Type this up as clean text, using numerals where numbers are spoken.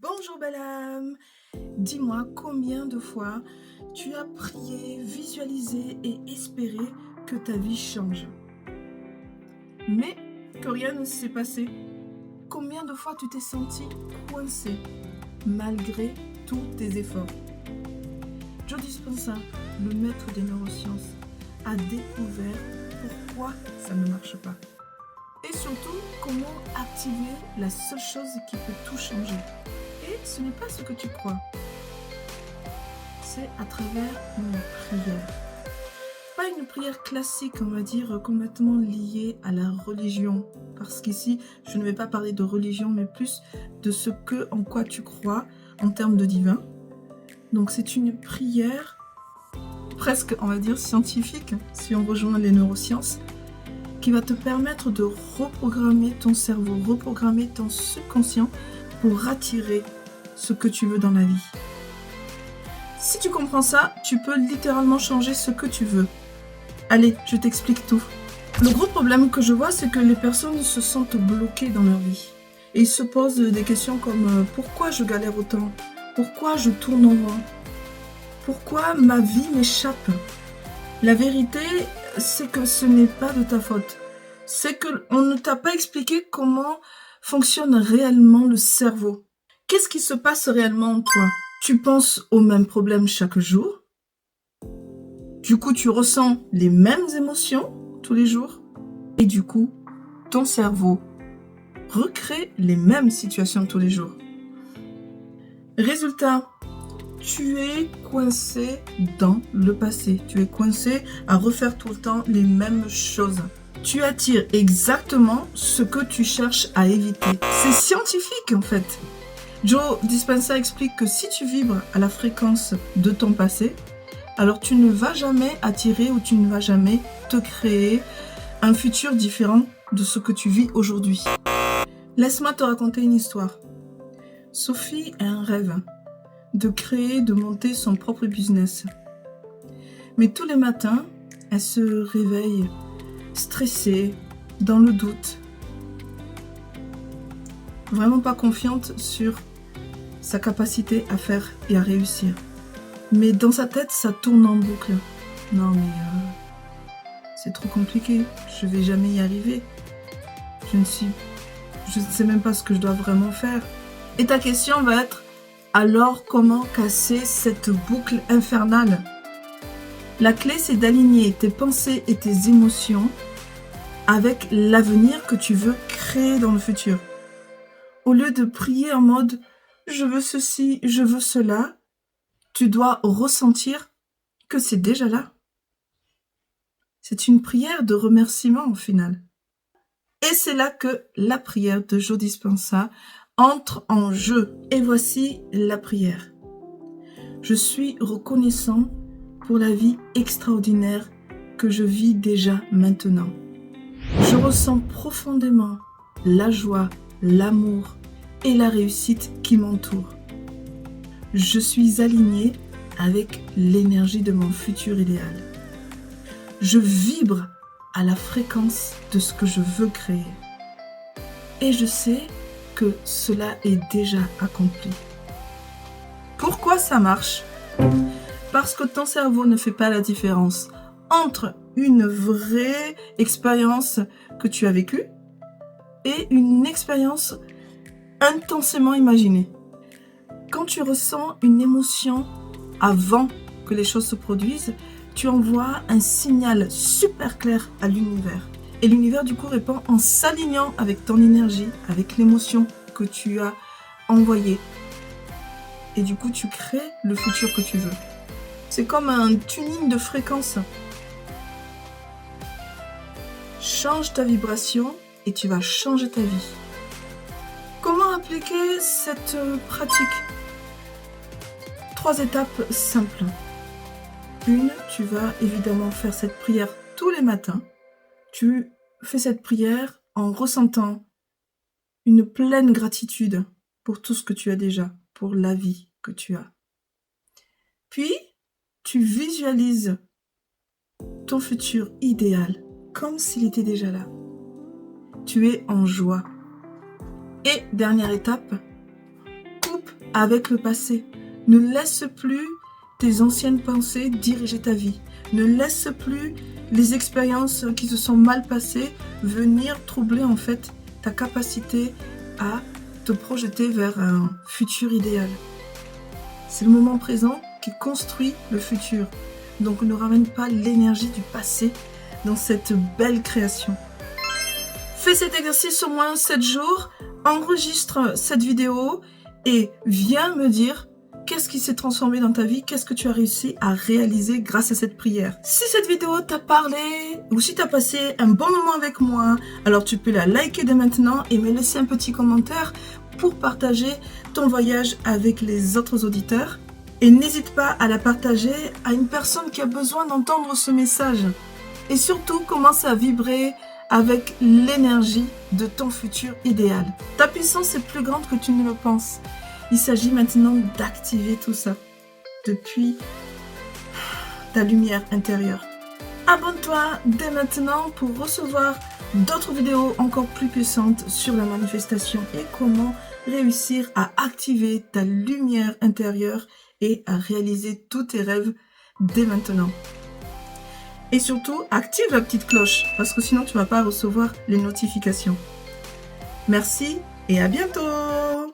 Bonjour belle âme, dis-moi combien de fois tu as prié, visualisé et espéré que ta vie change, mais que rien ne s'est passé. Combien de fois tu t'es senti coincé malgré tous tes efforts. Joe Dispenza, le maître des neurosciences, a découvert pourquoi ça ne marche pas. Et surtout, comment activer la seule chose qui peut tout changer. Et ce n'est pas ce que tu crois. C'est à travers une prière. Pas une prière classique, on va dire, complètement liée à la religion. Parce qu'ici, je ne vais pas parler de religion, mais plus de ce en quoi tu crois en termes de divin. Donc c'est une prière presque, on va dire, scientifique, si on rejoint les neurosciences, qui va te permettre de reprogrammer ton cerveau, reprogrammer ton subconscient pour attirer ce que tu veux dans la vie. Si tu comprends ça, tu peux littéralement changer ce que tu veux. Allez, je t'explique tout. Le gros problème que je vois, c'est que les personnes se sentent bloquées dans leur vie. Et ils se posent des questions comme pourquoi je galère autant? Pourquoi je tourne en rond? Pourquoi ma vie m'échappe? La vérité, c'est que ce n'est pas de ta faute. C'est qu'on ne t'a pas expliqué comment fonctionne réellement le cerveau. Qu'est-ce qui se passe réellement en toi? Tu penses aux mêmes problèmes chaque jour? Du coup, tu ressens les mêmes émotions tous les jours? Et du coup, ton cerveau recrée les mêmes situations tous les jours. Résultat, tu es coincé dans le passé. Tu es coincé à refaire tout le temps les mêmes choses. Tu attires exactement ce que tu cherches à éviter. C'est scientifique en fait. Joe Dispenza explique que si tu vibres à la fréquence de ton passé, alors tu ne vas jamais attirer ou tu ne vas jamais te créer un futur différent de ce que tu vis aujourd'hui. Laisse-moi te raconter une histoire. Sophie a un rêve de créer, de monter son propre business. Mais tous les matins, elle se réveille stressée, dans le doute, vraiment pas confiante sur sa capacité à faire et à réussir. Mais dans sa tête, ça tourne en boucle. Non mais c'est trop compliqué, je vais jamais y arriver. Je ne sais même pas ce que je dois vraiment faire. Et ta question va être, alors comment casser cette boucle infernale? La clé, c'est d'aligner tes pensées et tes émotions avec l'avenir que tu veux créer dans le futur. Au lieu de prier en mode « je veux ceci, je veux cela », tu dois ressentir que c'est déjà là. C'est une prière de remerciement au final. Et c'est là que la prière de Joe Dispenza entre en jeu. Et voici la prière. Je suis reconnaissant pour la vie extraordinaire que je vis déjà maintenant. Je ressens profondément la joie, l'amour et la réussite qui m'entourent. Je suis alignée avec l'énergie de mon futur idéal. Je vibre à la fréquence de ce que je veux créer. Et je sais que cela est déjà accompli. Pourquoi ça marche? Parce que ton cerveau ne fait pas la différence entre une vraie expérience que tu as vécue et une expérience intensément imaginée. Quand tu ressens une émotion avant que les choses se produisent, tu envoies un signal super clair à l'univers. Et l'univers du coup répond en s'alignant avec ton énergie, avec l'émotion que tu as envoyée. Et du coup, tu crées le futur que tu veux. C'est comme un tuning de fréquence. Change ta vibration et tu vas changer ta vie. Comment appliquer cette pratique? 3 étapes simples. Une, tu vas évidemment faire cette prière tous les matins. Tu fais cette prière en ressentant une pleine gratitude pour tout ce que tu as déjà, pour la vie que tu as. Puis, tu visualises ton futur idéal comme s'il était déjà là. Tu es en joie. Et dernière étape, coupe avec le passé. Ne laisse plus tes anciennes pensées diriger ta vie. Ne laisse plus les expériences qui se sont mal passées venir troubler en fait ta capacité à te projeter vers un futur idéal. C'est le moment présent qui construit le futur. Donc ne ramène pas l'énergie du passé dans cette belle création. Fais cet exercice au moins 7 jours, enregistre cette vidéo et viens me dire qu'est-ce qui s'est transformé dans ta vie, qu'est-ce que tu as réussi à réaliser grâce à cette prière. Si cette vidéo t'a parlé ou si tu as passé un bon moment avec moi, alors tu peux la liker dès maintenant et me laisser un petit commentaire pour partager ton voyage avec les autres auditeurs. Et n'hésite pas à la partager à une personne qui a besoin d'entendre ce message. Et surtout, commence à vibrer avec l'énergie de ton futur idéal. Ta puissance est plus grande que tu ne le penses. Il s'agit maintenant d'activer tout ça depuis ta lumière intérieure. Abonne-toi dès maintenant pour recevoir d'autres vidéos encore plus puissantes sur la manifestation et comment réussir à activer ta lumière intérieure et à réaliser tous tes rêves dès maintenant. Et surtout, active la petite cloche parce que sinon tu ne vas pas recevoir les notifications. Merci et à bientôt!